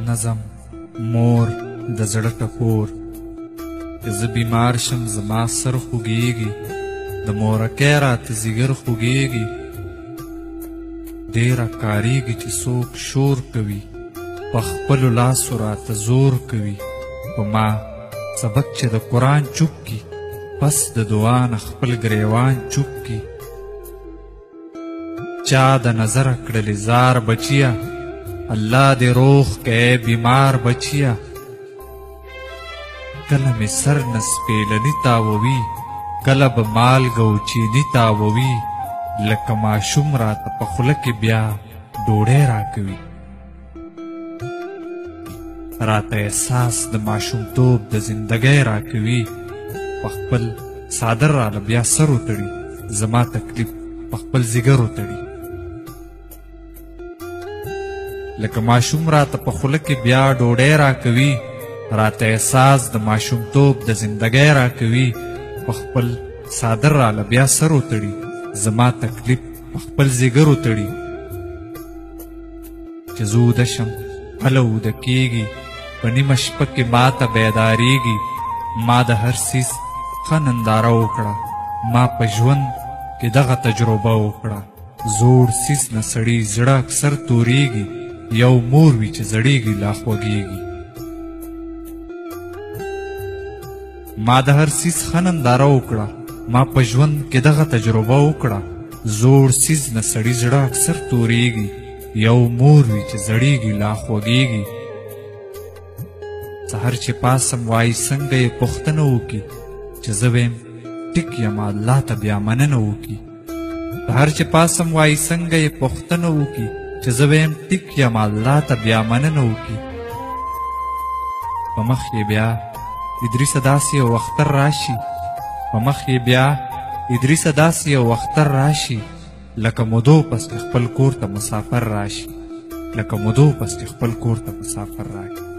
نظم مور د زړه ټکور که زه بیمار شم زما سر خوږیږي د مورکۍ راته ځیګر خوږیږي ډېره کاریږي چې څوک شور کوي په خپلو لاسو راته زور کوي په ما سبق چې د قرآن چوپ کی پس د دعا نه خپل ګریوان چوپ کی چا د نظره کړلې زار بچیه الله دې روغ کړې بیمار بچیه کله مې سر نه سپېلني تاووي کله به مالګه او چیني تاووي لکه ماشوم راته په خوله کې بیا ډوډۍ راکوي راته احساس د ماشومتوب د زندګۍ راکوي په خپل څادر راله بیا سر وتړي زما تکلیف په خپل ځیګر وتړي لکه ماشوم راته په خوله کې بیا ډوډۍ راکوي راته احساس د ماشومتوب د زندګۍ راکوي په خپل څادر راله بیا سر وتړي زما تکلیف په خپل ځیګر وتړي چې زه وده شم هله وده کیږي په نیمه شپه کې ما ته بیداریږي ما د هر څیز ښه ننداره وکړه ما په ژوند کې دغه تجربه وکړه زوړ څیز نه سړي زړه اکثر توریږي یو مور وي چې زړیږي لا خوږیږي ما د هر څیز ښه ننداره وکړه ما په ژوند کې دغه تجربه وکړه زوړ څیز نه سړي زړه اکثر توریږي یو مور وي چې زړیږي لا خوږیږي سهار چې پاسم وایي څنګه یې پوښتنه وکړي چې زه ویم ټیک یم الله ته بیا مننه وکړي سهار چې پاسم وایي څنګه یې پوښتنه وکړي چې زه ویم ټیک یم الله ته بیا مننه وکړي په مخ یې بیا ادریسه داسې یو اختر راشي په مخ یې بیا ادریسه داسې یو اختر راشي لکه مودو پس خپل کور ته مسافر راشي لکه مودو پس خپل کور ته مسافر راشي